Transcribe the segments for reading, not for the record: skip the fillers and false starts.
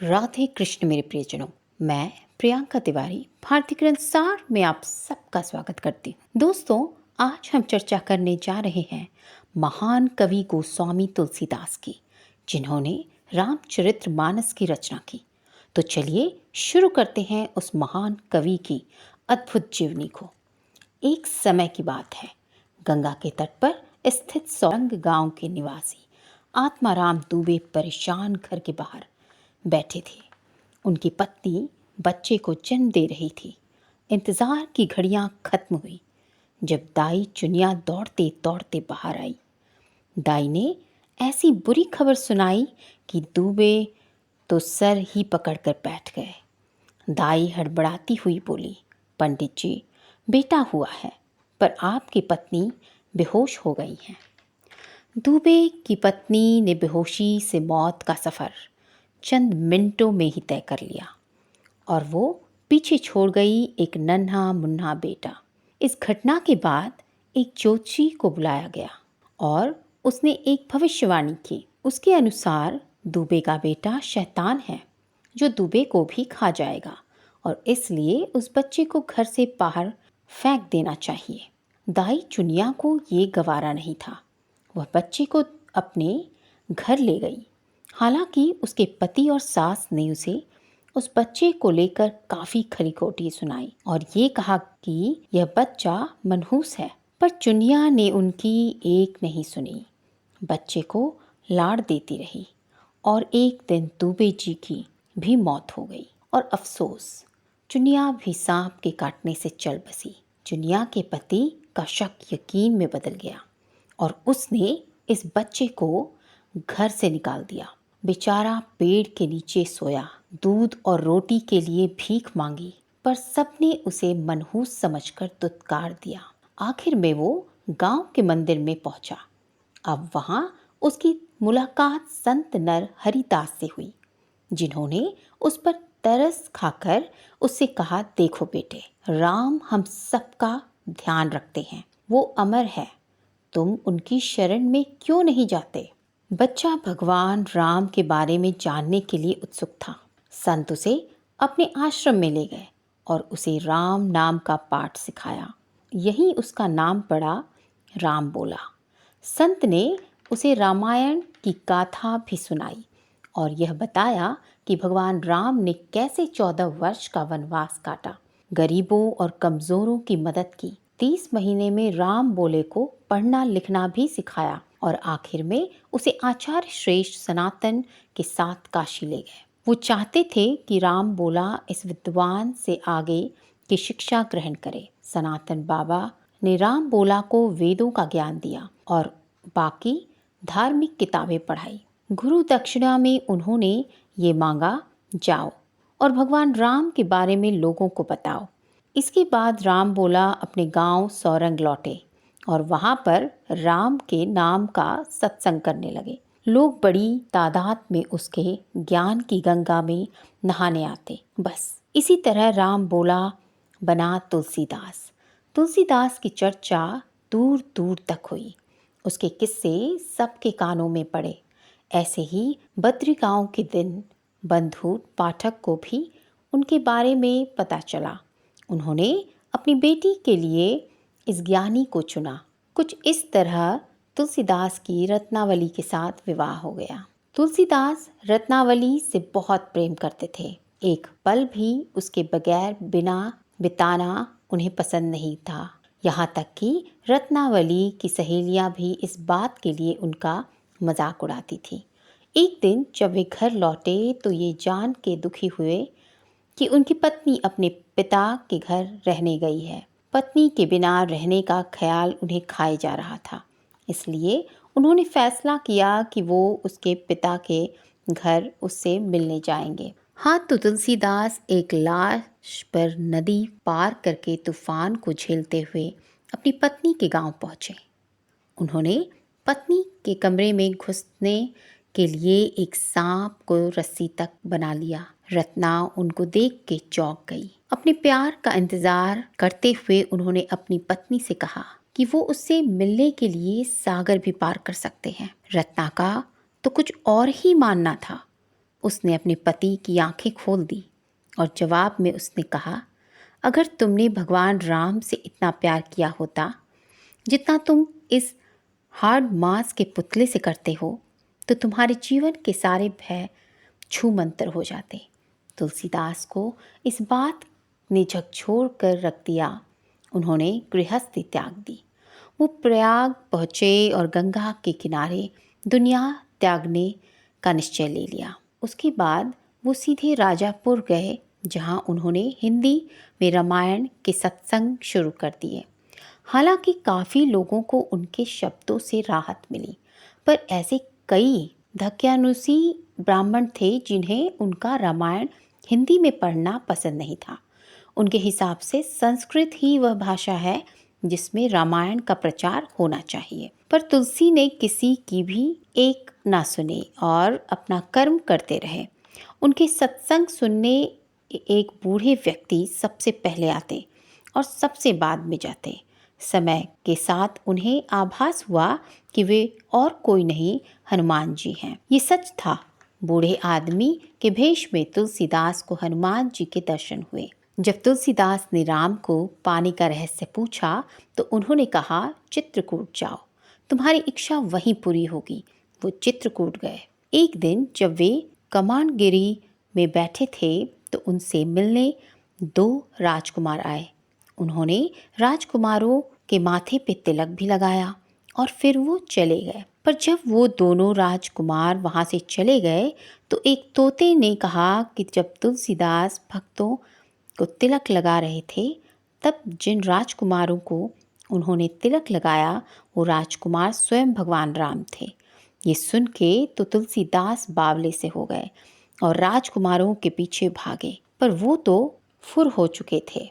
राधे कृष्ण मेरे प्रियजनों। मैं प्रियंका तिवारी भारतीय संसार में आप सबका स्वागत करती हूँ। दोस्तों, आज हम चर्चा करने जा रहे हैं महान कवि गोस्वामी तुलसीदास की, जिन्होंने रामचरितमानस की रचना की। तो चलिए शुरू करते हैं उस महान कवि की अद्भुत जीवनी को। एक समय की बात है, गंगा के तट पर स्थित सौरंग गांव के निवासी आत्माराम दुबे परेशान घर के बाहर बैठे थे। उनकी पत्नी बच्चे को जन्म दे रही थी। इंतजार की घड़ियां खत्म हुई जब दाई चुनिया दौड़ते दौड़ते बाहर आई। दाई ने ऐसी बुरी खबर सुनाई कि दुबे तो सर ही पकड़कर बैठ गए। दाई हड़बड़ाती हुई बोली, पंडित जी, बेटा हुआ है, पर आपकी पत्नी बेहोश हो गई हैं। दुबे की पत्नी ने बेहोशी से मौत का सफ़र चंद मिनटों में ही तय कर लिया और वो पीछे छोड़ गई एक नन्हा मुन्ना बेटा। इस घटना के बाद एक ज्योतिषी को बुलाया गया और उसने एक भविष्यवाणी की। उसके अनुसार दुबे का बेटा शैतान है जो दुबे को भी खा जाएगा और इसलिए उस बच्चे को घर से बाहर फेंक देना चाहिए। दाई चुनिया को ये गवारा नहीं था। वह बच्चे को अपने घर ले गई। हालांकि उसके पति और सास ने उसे उस बच्चे को लेकर काफी खरी-खोटी सुनाई और ये कहा कि यह बच्चा मनहूस है, पर चुनिया ने उनकी एक नहीं सुनी। बच्चे को लाड़ देती रही और एक दिन दुबे जी की भी मौत हो गई। और अफसोस, चुनिया भी सांप के काटने से चल बसी। चुनिया के पति का शक यकीन में बदल गया और उसने इस बच्चे को घर से निकाल दिया। बेचारा पेड़ के नीचे सोया, दूध और रोटी के लिए भीख मांगी, पर सबने उसे मनहूस समझकर दुत्कार दिया। आखिर में वो गांव के मंदिर में पहुंचा। अब वहां उसकी मुलाकात संत नर हरिदास से हुई, जिन्होंने उस पर तरस खाकर उससे कहा, देखो बेटे, राम हम सबका ध्यान रखते हैं, वो अमर है, तुम उनकी शरण में क्यों नहीं जाते? बच्चा भगवान राम के बारे में जानने के लिए उत्सुक था। संत उसे अपने आश्रम में ले गए और उसे राम नाम का पाठ सिखाया। यही उसका नाम पड़ा राम बोला। संत ने उसे रामायण की गाथा भी सुनाई और यह बताया कि भगवान राम ने कैसे 14 वर्ष का वनवास काटा, गरीबों और कमजोरों की मदद की। 30 महीने में राम बोले को पढ़ना लिखना भी सिखाया और आखिर में उसे आचार्य श्रेष्ठ सनातन के साथ काशी ले गए। वो चाहते थे कि राम बोला इस विद्वान से आगे की शिक्षा ग्रहण करे। सनातन बाबा ने राम बोला को वेदों का ज्ञान दिया और बाकी धार्मिक किताबें पढ़ाई। गुरु दक्षिणा में उन्होंने ये मांगा, जाओ और भगवान राम के बारे में लोगों को बताओ। इसके बाद राम बोला अपने गांव सौरंग लौटे और वहां पर राम के नाम का सत्संग करने लगे। लोग बड़ी तादाद में उसके ज्ञान की गंगा में नहाने आते। बस इसी तरह राम बोला बना तुलसीदास। तुलसीदास की चर्चा दूर दूर तक हुई। उसके किस्से सबके कानों में पड़े। ऐसे ही बद्री गांव के दिन बंधु पाठक को भी उनके बारे में पता चला। उन्होंने अपनी बेटी के लिए इस ज्ञानी को चुना। कुछ इस तरह तुलसीदास की रत्नावली के साथ विवाह हो गया। तुलसीदास रत्नावली से बहुत प्रेम करते थे। एक पल भी उसके बगैर बिताना उन्हें पसंद नहीं था। यहाँ तक कि रत्नावली की सहेलियां भी इस बात के लिए उनका मजाक उड़ाती थी। एक दिन जब वे घर लौटे तो ये जान के दुखी हुए कि उनकी पत्नी अपने पिता के घर रहने गई है। पत्नी के बिना रहने का ख्याल उन्हें खाए जा रहा था। इसलिए उन्होंने फैसला किया कि वो उसके पिता के घर उससे मिलने जाएंगे। हाँ, तो तुलसीदास एक लाश पर नदी पार करके तूफान को झेलते हुए अपनी पत्नी के गांव पहुंचे। उन्होंने पत्नी के कमरे में घुसने के लिए एक सांप को रस्सी तक बना लिया। रत्ना उनको देख के चौंक गई। अपने प्यार का इंतजार करते हुए उन्होंने अपनी पत्नी से कहा कि वो उससे मिलने के लिए सागर भी पार कर सकते हैं। रत्ना का तो कुछ और ही मानना था। उसने अपने पति की आंखें खोल दी और जवाब में उसने कहा, अगर तुमने भगवान राम से इतना प्यार किया होता जितना तुम इस हार्ड मांस के पुतले से करते हो, तो तुम्हारे जीवन के सारे भय छूमंतर हो जाते। तुलसीदास को इस बात ने झकझोर कर रख दिया। उन्होंने गृहस्थी त्याग दी। वो प्रयाग पहुँचे और गंगा के किनारे दुनिया त्यागने का निश्चय ले लिया। उसके बाद वो सीधे राजापुर गए, जहाँ उन्होंने हिंदी में रामायण के सत्संग शुरू कर दिए। हालांकि काफ़ी लोगों को उनके शब्दों से राहत मिली, पर ऐसे कई धक्यानुसी ब्राह्मण थे जिन्हें उनका रामायण हिंदी में पढ़ना पसंद नहीं था। उनके हिसाब से संस्कृत ही वह भाषा है जिसमें रामायण का प्रचार होना चाहिए। पर तुलसी ने किसी की भी एक ना सुने और अपना कर्म करते रहे। उनके सत्संग सुनने एक बूढ़े व्यक्ति सबसे पहले आते और सबसे बाद में जाते। समय के साथ उन्हें आभास हुआ कि वे और कोई नहीं, हनुमान जी हैं। ये सच था। बूढ़े आदमी के भेष में तुलसीदास को हनुमान जी के दर्शन हुए। जब तुलसीदास ने राम को पानी का रहस्य पूछा तो उन्होंने कहा, चित्रकूट जाओ, तुम्हारी इच्छा वहीं पूरी होगी। वो चित्रकूट गए। एक दिन जब वे कमानगिरी में बैठे थे तो उनसे मिलने 2 राजकुमार आए। उन्होंने राजकुमारों के माथे पे तिलक भी लगाया और फिर वो चले गए। पर जब वो दोनों राजकुमार वहाँ से चले गए तो एक तोते ने कहा कि जब तुलसीदास भक्तों को तिलक लगा रहे थे, तब जिन राजकुमारों को उन्होंने तिलक लगाया वो राजकुमार स्वयं भगवान राम थे। ये सुन के तो तुलसीदास बावले से हो गए और राजकुमारों के पीछे भागे, पर वो तो फुर हो चुके थे।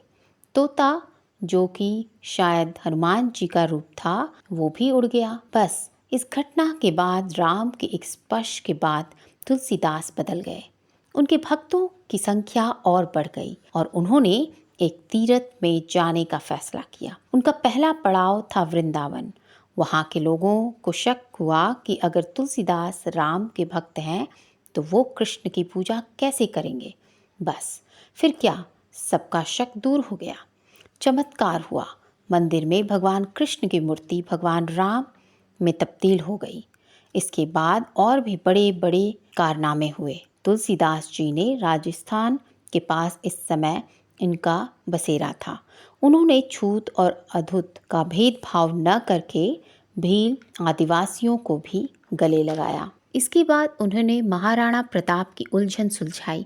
तोता, जो कि शायद हनुमान जी का रूप था, वो भी उड़ गया। बस इस घटना के बाद, राम के एक स्पर्श के बाद तुलसीदास बदल गए। उनके भक्तों की संख्या और बढ़ गई और उन्होंने एक तीर्थ में जाने का फैसला किया। उनका पहला पड़ाव था वृंदावन। वहाँ के लोगों को शक हुआ कि अगर तुलसीदास राम के भक्त हैं तो वो कृष्ण की पूजा कैसे करेंगे। बस फिर क्या, सबका शक दूर हो गया। चमत्कार हुआ। मंदिर में भगवान कृष्ण की मूर्ति भगवान राम में तब्दील हो गई। इसके बाद और भी बड़े बड़े कारनामे हुए। तुलसीदास जी ने राजस्थान के पास इस समय इनका बसेरा था। उन्होंने छूत और अछूत का भेदभाव न करके भील आदिवासियों को भी गले लगाया। इसके बाद उन्होंने महाराणा प्रताप की उलझन सुलझाई।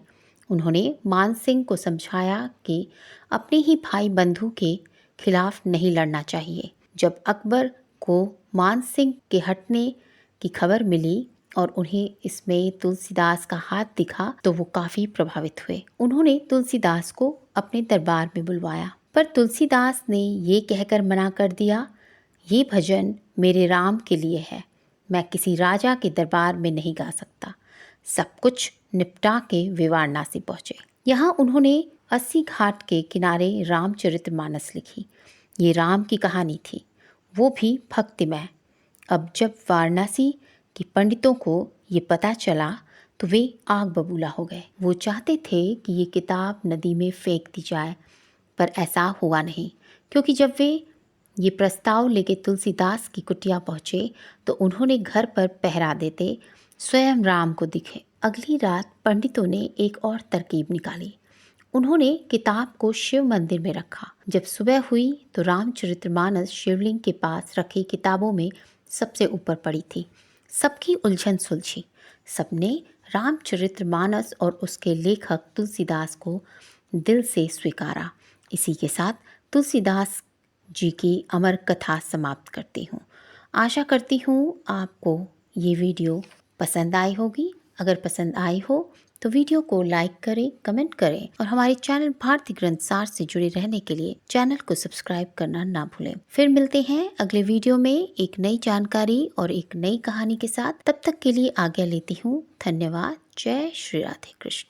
उन्होंने मान सिंह को समझाया कि अपने ही भाई बंधु के खिलाफ नहीं लड़ना चाहिए। जब अकबर को मान सिंह के हटने की खबर मिली और उन्हें इसमें तुलसीदास का हाथ दिखा तो वो काफ़ी प्रभावित हुए। उन्होंने तुलसीदास को अपने दरबार में बुलवाया, पर तुलसीदास ने ये कहकर मना कर दिया, ये भजन मेरे राम के लिए है, मैं किसी राजा के दरबार में नहीं गा सकता। सब कुछ निपटा के वे वाराणसी पहुँचे। यहाँ उन्होंने 80 घाट के किनारे रामचरितमानस लिखी। ये राम की कहानी थी, वो भी भक्तिमय। अब जब वाराणसी के पंडितों को ये पता चला तो वे आग बबूला हो गए। वो चाहते थे कि ये किताब नदी में फेंक दी जाए, पर ऐसा हुआ नहीं, क्योंकि जब वे ये प्रस्ताव लेके तुलसीदास की कुटिया पहुँचे तो उन्होंने घर पर पहरा देते स्वयं राम को दिखे। अगली रात पंडितों ने एक और तरकीब निकाली। उन्होंने किताब को शिव मंदिर में रखा। जब सुबह हुई तो रामचरितमानस शिवलिंग के पास रखी किताबों में सबसे ऊपर पड़ी थी। सबकी उलझन सुलझी। सबने रामचरितमानस और उसके लेखक तुलसीदास को दिल से स्वीकारा। इसी के साथ तुलसीदास जी की अमर कथा समाप्त करती हूँ। आशा करती हूँ आपको ये वीडियो पसंद आई होगी। अगर पसंद आई हो तो वीडियो को लाइक करें, कमेंट करें और हमारे चैनल भारतीय ग्रंथ सार से जुड़े रहने के लिए चैनल को सब्सक्राइब करना ना भूलें। फिर मिलते हैं अगले वीडियो में एक नई जानकारी और एक नई कहानी के साथ। तब तक के लिए आज्ञा लेती हूँ। धन्यवाद। जय श्री राधे कृष्ण।